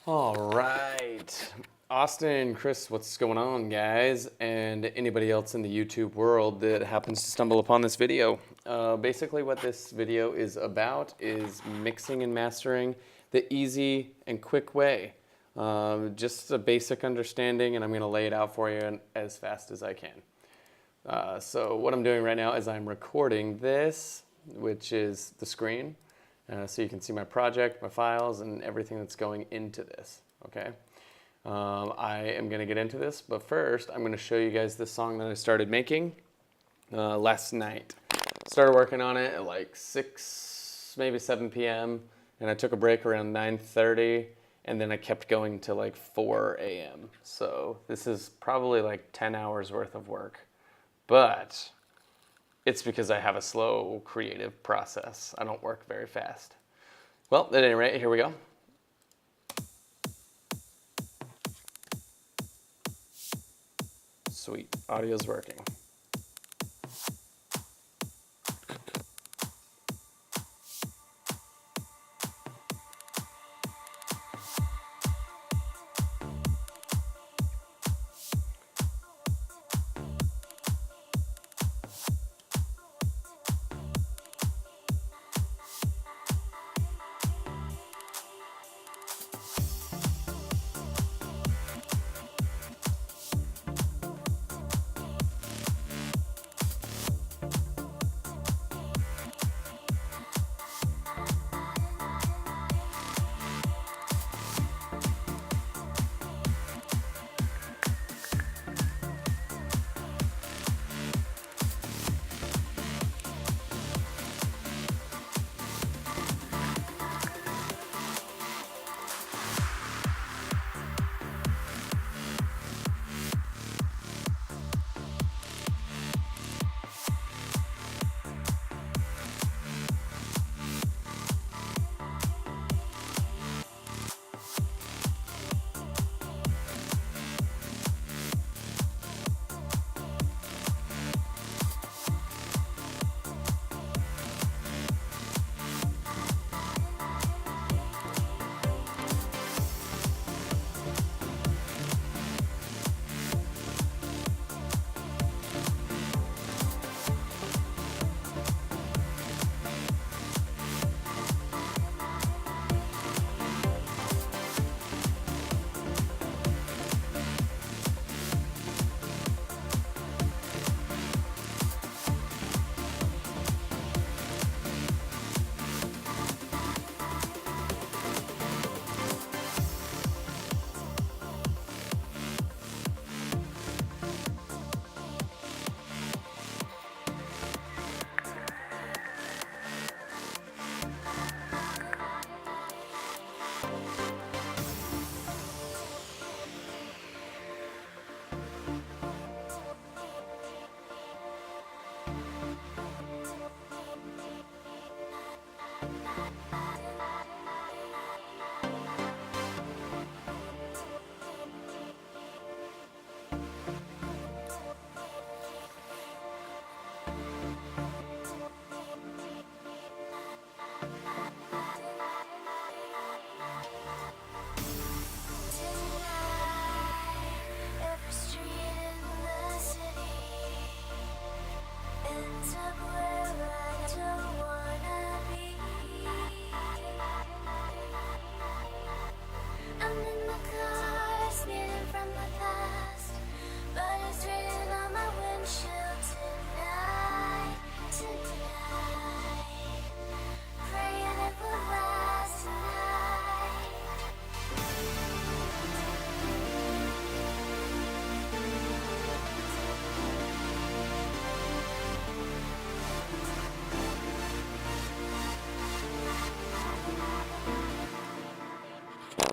All right. Austin, Chris, what's going on, guys? And anybody else in the YouTube world that happens to stumble upon this video. Basically what this video is about is mixing and mastering the easy and quick way. Just a basic understanding, and I'm going to lay it out for you as fast as I can. So what I'm doing right now is I'm recording this, which is the screen. So you can see my project, my files, and everything that's going into this, okay? I am gonna get into this, but first I'm gonna show you guys this song that I started making last night. Started working on it at like 6, maybe 7 p.m. and I took a break around 9:30, and then I kept going to like 4 a.m. So this is probably like 10 hours worth of work, but it's because I have a slow creative process. I don't work very fast. Well, at any rate, here we go. Sweet, audio's working.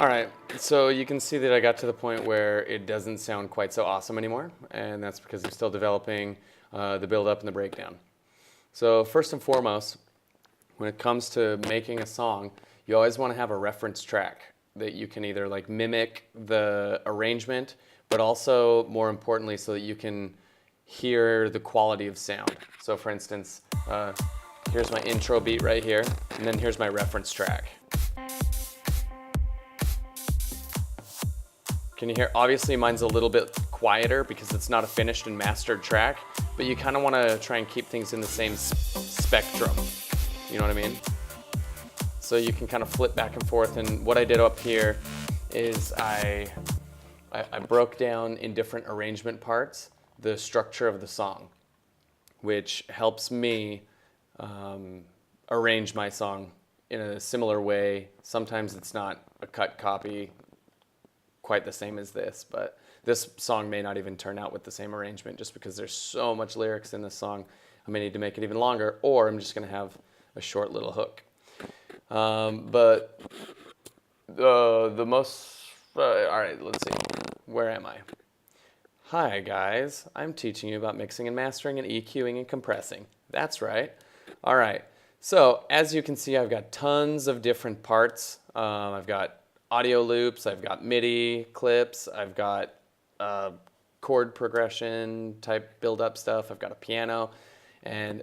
All right, so you can see that I got to the point where it doesn't sound quite so awesome anymore, and that's because I'm still developing the build-up and the breakdown. So first and foremost, when it comes to making a song, you always want to have a reference track that you can either like mimic the arrangement, but also more importantly so that you can hear the quality of sound. So for instance, here's my intro beat right here, and then here's my reference track. Can you hear? Obviously mine's a little bit quieter because it's not a finished and mastered track, but you kind of want to try and keep things in the same spectrum. You know what I mean? So you can kind of flip back and forth. And what I did up here is I broke down in different arrangement parts the structure of the song, which helps me arrange my song in a similar way. Sometimes it's not a cut copy quite the same as this, but this song may not even turn out with the same arrangement just because there's so much lyrics in this song. I may need to make it even longer, or I'm just going to have a short little hook. But the most, all right, let's see. Where am I? Hi guys, I'm teaching you about mixing and mastering and EQing and compressing. That's right. All right. So as you can see, I've got tons of different parts. I've got audio loops, I've got MIDI clips, I've got chord progression type build-up stuff, I've got a piano, and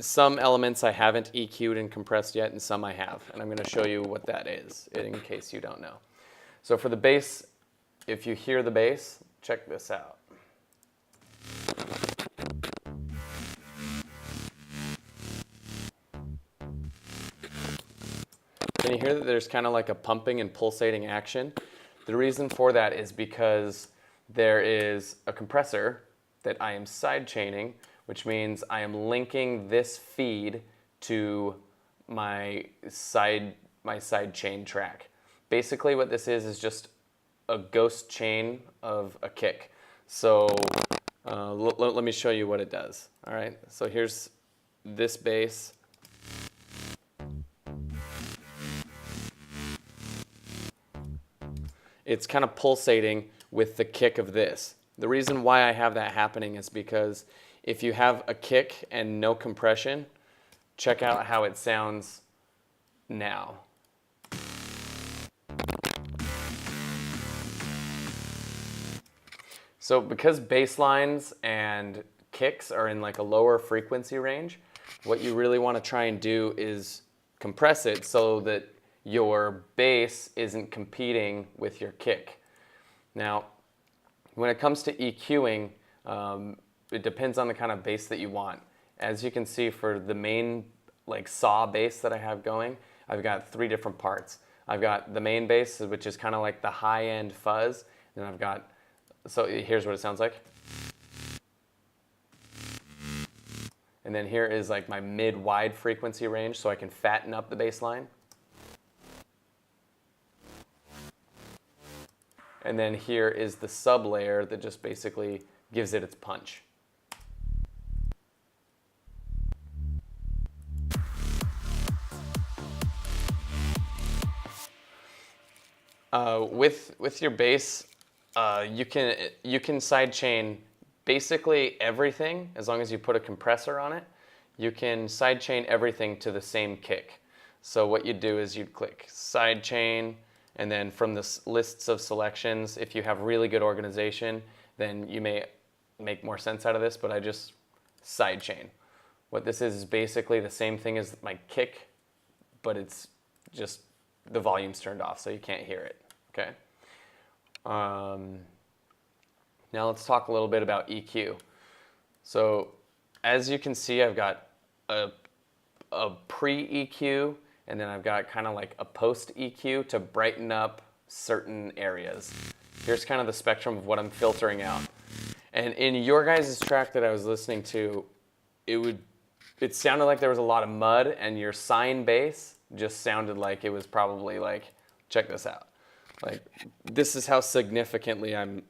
some elements I haven't EQ'd and compressed yet, and some I have. And I'm going to show you what that is, in case you don't know. So for the bass, if you hear the bass, check this out. Can you hear that there's kind of like a pumping and pulsating action? The reason for that is because there is a compressor that I am side chaining, which means I am linking this feed to my side chain track. Basically what this is just a ghost chain of a kick. So let me show you what it does. All right, so here's this bass. It's kind of pulsating with the kick of this. The reason why I have that happening is because if you have a kick and no compression, check out how it sounds now. So because bass lines and kicks are in like a lower frequency range, what you really want to try and do is compress it so that your bass isn't competing with your kick. Now, when it comes to EQing, it depends on the kind of bass that you want. As you can see, for the main like saw bass that I have going, I've got 3 different parts. I've got the main bass, which is kind of like the high-end fuzz, and I've got, so here's what it sounds like. And then here is like my mid-wide frequency range, so I can fatten up the bass line. And then here is the sub layer that just basically gives it its punch. With your bass, you can sidechain basically everything as long as you put a compressor on it. You can sidechain everything to the same kick. So what you'd do is you'd click sidechain, and then from the lists of selections, if you have really good organization, then you may make more sense out of this, but I just sidechain. What this is basically the same thing as my kick, but it's just the volume's turned off so you can't hear it, okay? Now let's talk a little bit about EQ. So as you can see, I've got a pre-EQ, and then I've got kind of like a post-EQ to brighten up certain areas. Here's kind of the spectrum of what I'm filtering out. And in your guys' track that I was listening to, it sounded like there was a lot of mud, and your sine bass just sounded like it was probably like, check this out. Like, this is how significantly I'm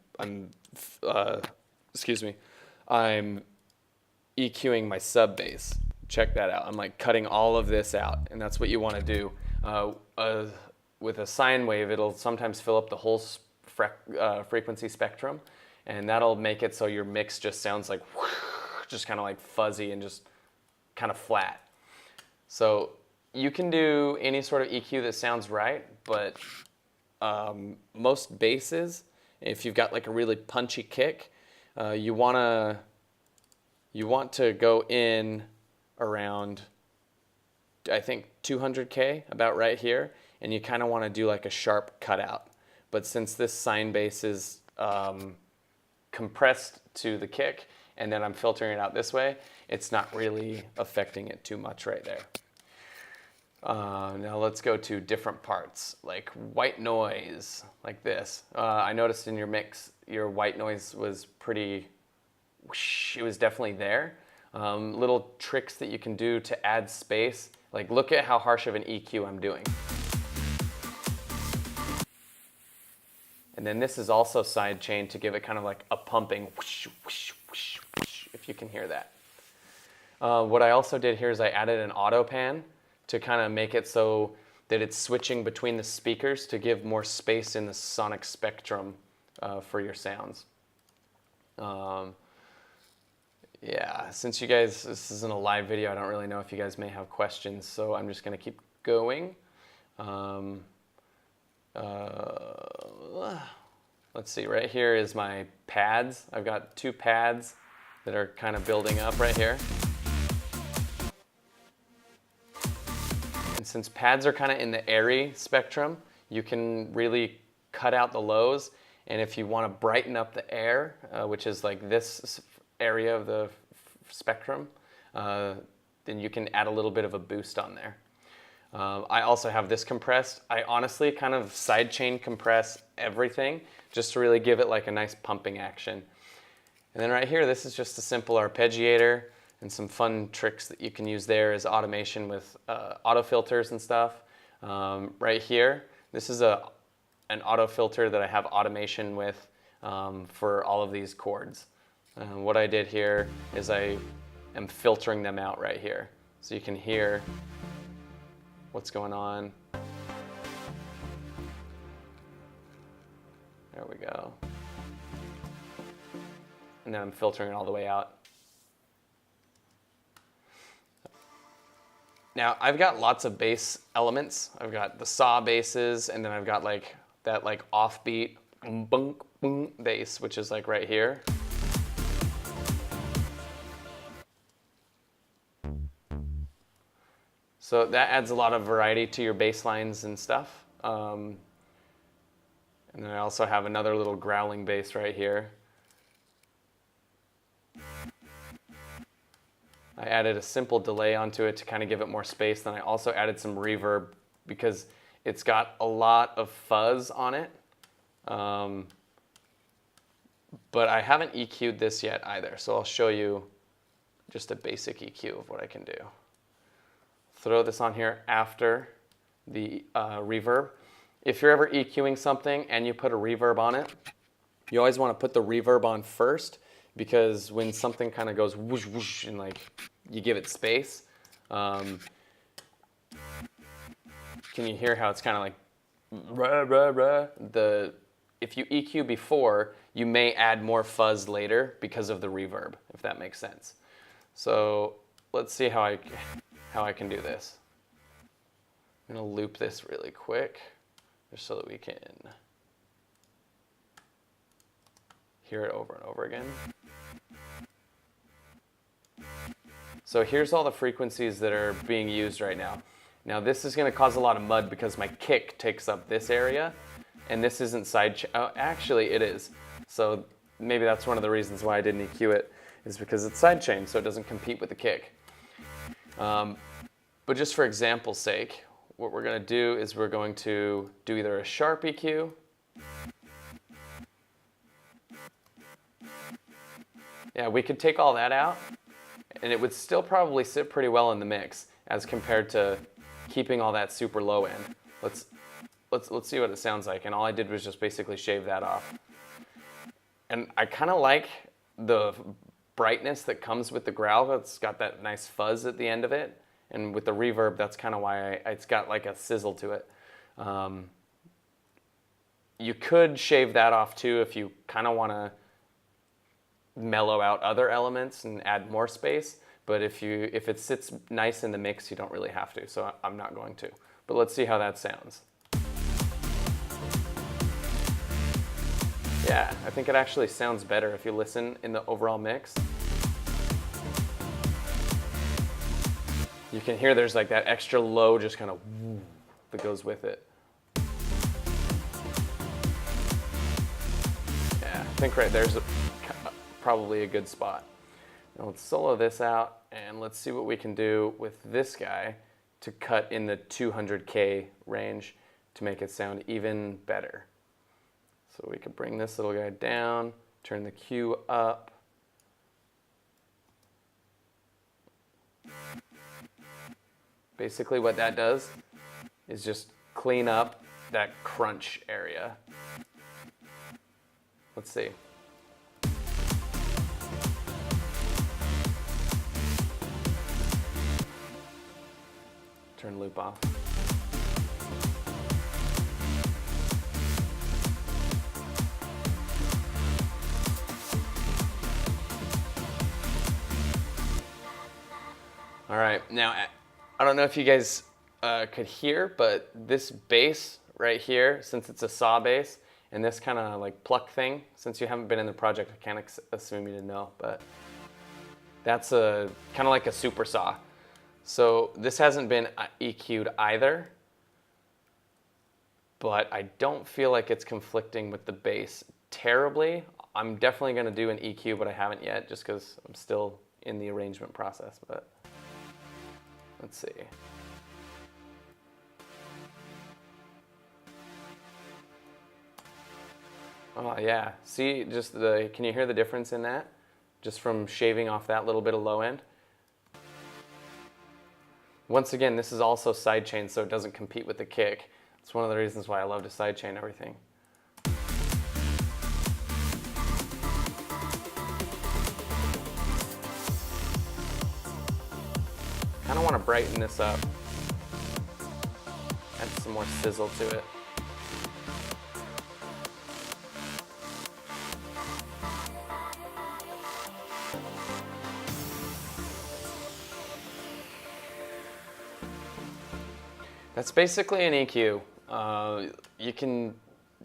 EQing my sub bass. Check that out. I'm like cutting all of this out, and that's what you want to do. With a sine wave, it'll sometimes fill up the whole frequency spectrum, and that'll make it so your mix just sounds like just kind of like fuzzy and just kind of flat. So you can do any sort of EQ that sounds right, but most basses, if you've got like a really punchy kick, you want to go in around, I think 200K, about right here, and you kind of want to do like a sharp cutout. but since this sine bass is compressed to the kick, and then I'm filtering it out this way, it's not really affecting it too much right there. Now let's go to different parts, like white noise, like this. I noticed in your mix, your white noise was pretty, whoosh, it was definitely there. Little tricks that you can do to add space, like look at how harsh of an EQ I'm doing. And then this is also side chain to give it kind of like a pumping, whoosh, whoosh, whoosh, whoosh, if you can hear that. What I also did here is I added an auto pan to kind of make it so that it's switching between the speakers to give more space in the sonic spectrum for your sounds. Yeah, since you guys, this isn't a live video, I don't really know if you guys may have questions, so I'm just going to keep going. Let's see, right here is my pads. I've got 2 pads that are kind of building up right here. And since pads are kind of in the airy spectrum, you can really cut out the lows. And if you want to brighten up the air, which is like this area of the spectrum, then you can add a little bit of a boost on there. I also have this compressed. I honestly kind of sidechain compress everything just to really give it like a nice pumping action. And then right here, this is just a simple arpeggiator, and some fun tricks that you can use there is automation with auto filters and stuff. Right here, this is an auto filter that I have automation with for all of these chords. What I did here is I am filtering them out right here, so you can hear what's going on. There we go. And then I'm filtering it all the way out. Now I've got lots of bass elements. I've got the saw basses, and then I've got like that like offbeat bunk boom bass, which is like right here. So that adds a lot of variety to your bass lines and stuff. And then I also have another little growling bass right here. I added a simple delay onto it to kind of give it more space. Then I also added some reverb because it's got a lot of fuzz on it. But I haven't EQ'd this yet either, so I'll show you just a basic EQ of what I can do. Throw this on here after the reverb. If you're ever EQing something and you put a reverb on it, you always want to put the reverb on first, because when something kind of goes whoosh whoosh and like you give it space, can you hear how it's kind of like rah, rah, rah? If you EQ before, you may add more fuzz later because of the reverb, if that makes sense. So let's see how I can do this. I'm gonna loop this really quick just so that we can hear it over and over again. So here's all the frequencies that are being used right now. Now this is gonna cause a lot of mud because my kick takes up this area, and this isn't oh, actually it is. So maybe that's one of the reasons why I didn't EQ it, is because it's sidechained, so it doesn't compete with the kick. But just for example's sake, what we're going to do is we're going to do either a sharp EQ, yeah, we could take all that out, and it would still probably sit pretty well in the mix as compared to keeping all that super low end. Let's see what it sounds like, and all I did was just basically shave that off. And I kind of like the brightness that comes with the growl. It's got that nice fuzz at the end of it. And with the reverb, that's kind of why it's got like a sizzle to it. You could shave that off too if you kind of want to mellow out other elements and add more space. But if it sits nice in the mix, you don't really have to. So I'm not going to. But let's see how that sounds. Yeah, I think it actually sounds better if you listen in the overall mix. You can hear there's like that extra low just kind of that goes with it. think right there's probably a good spot. Now let's solo this out and let's see what we can do with this guy to cut in the 200K range to make it sound even better. So we could bring this little guy down, turn the Q up. Basically what that does is just clean up that crunch area. Let's see. Turn loop off. All right, now I don't know if you guys could hear, but this bass right here, since it's a saw bass, and this kind of like pluck thing, since you haven't been in the project, I can't assume you didn't know, but that's a kind of like a super saw. So this hasn't been EQ'd either, but I don't feel like it's conflicting with the bass terribly. I'm definitely going to do an EQ, but I haven't yet just because I'm still in the arrangement process. But let's see. Oh yeah, see just can you hear the difference in that? Just from shaving off that little bit of low end. Once again, this is also sidechain, so it doesn't compete with the kick. It's one of the reasons why I love to sidechain everything. Kind of want to brighten this up. Add some more sizzle to it. That's basically an EQ. You can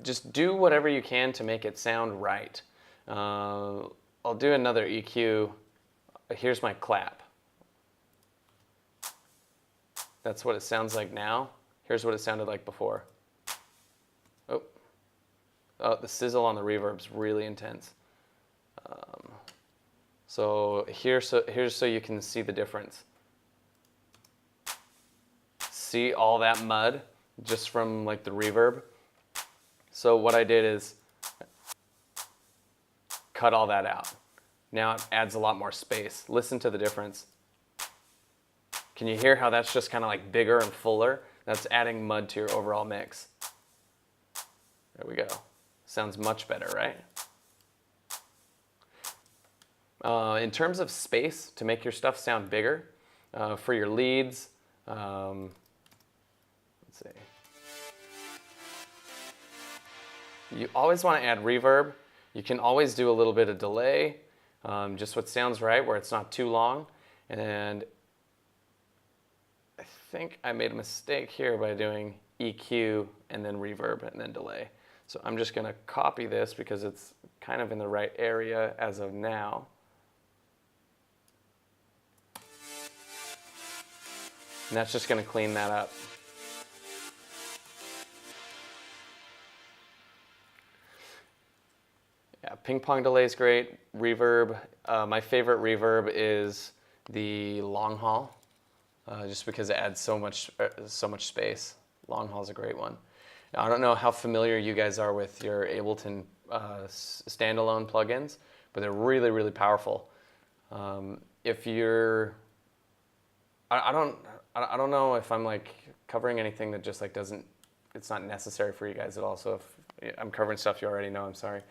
just do whatever you can to make it sound right. I'll do another EQ. Here's my clap. That's what it sounds like now. Here's what it sounded like before. Oh, the sizzle on the reverb's really intense. Here's so you can see the difference. See all that mud just from like the reverb? So what I did is cut all that out. Now it adds a lot more space. Listen to the difference. Can you hear how that's just kind of like bigger and fuller? That's adding mud to your overall mix. There we go. Sounds much better, right? In terms of space to make your stuff sound bigger, for your leads, let's see. You always want to add reverb. You can always do a little bit of delay, just what sounds right, where it's not too long. And I think I made a mistake here by doing EQ and then reverb and then delay. So I'm just going to copy this because it's kind of in the right area as of now. And that's just going to clean that up. Yeah, ping pong delay is great. Reverb, my favorite reverb is the long haul, just because it adds so much space. Long haul is a great one. Now, I don't know how familiar you guys are with your Ableton standalone plugins, but they're really, really powerful. If you're, I don't know if I'm like covering anything that just like doesn't, it's not necessary for you guys at all. So if I'm covering stuff you already know, I'm sorry.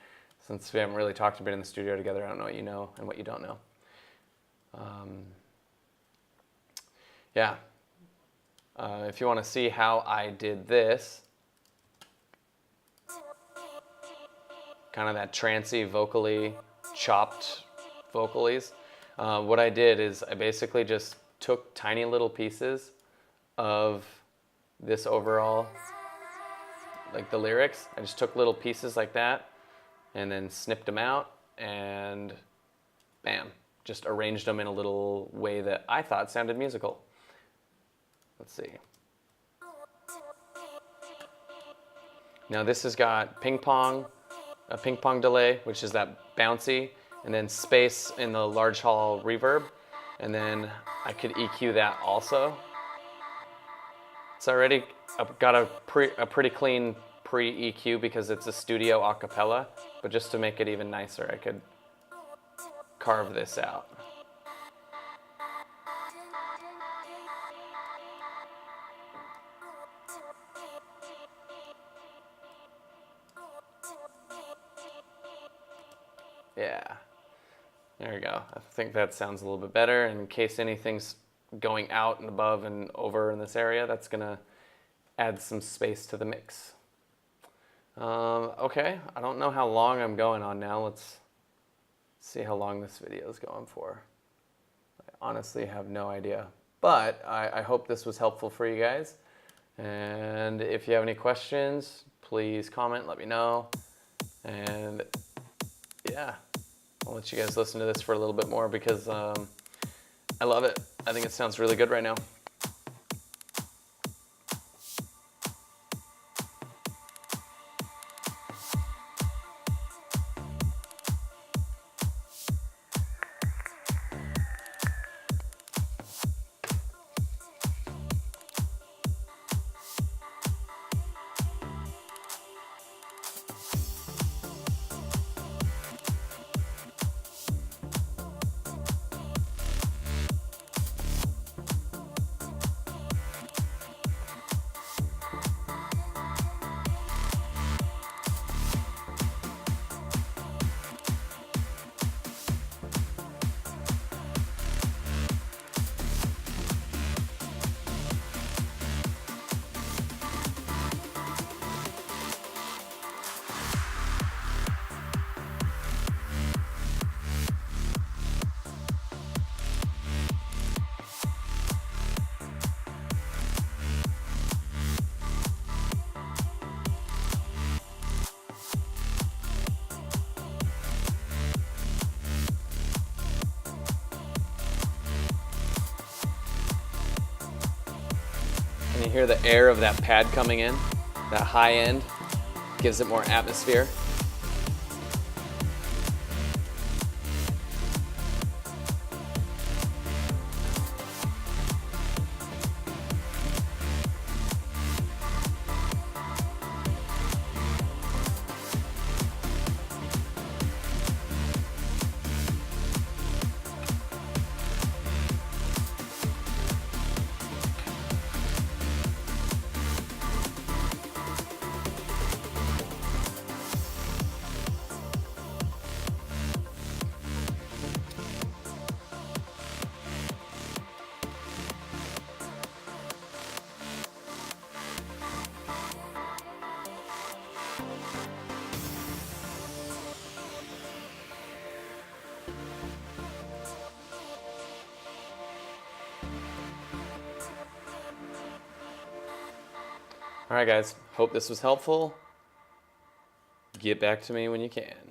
Since we haven't really talked a bit in the studio together, I don't know what you know and what you don't know. Yeah. If you want to see how I did this, kind of that trancey, vocally, chopped vocalies, what I did is I basically just took tiny little pieces of this overall, like the lyrics. I just took little pieces like that and then snipped them out and bam, just arranged them in a little way that I thought sounded musical. Let's see. Now this has got ping pong, a ping pong delay, which is that bouncy, and then space in the large hall reverb, and then I could EQ that also. It's already got a pretty clean pre-EQ because it's a studio acapella, but just to make it even nicer, I could carve this out. Yeah, there we go. I think that sounds a little bit better. In case anything's going out and above and over in this area, that's gonna add some space to the mix. Okay, I don't know how long I'm going on now. Let's see how long this video is going for. I honestly have no idea, but I hope this was helpful for you guys. And if you have any questions, please comment, let me know. And yeah, I'll let you guys listen to this for a little bit more because I love it. I think it sounds really good right now. And you hear the air of that pad coming in, that high end, gives it more atmosphere. All right, guys, hope this was helpful. Get back to me when you can.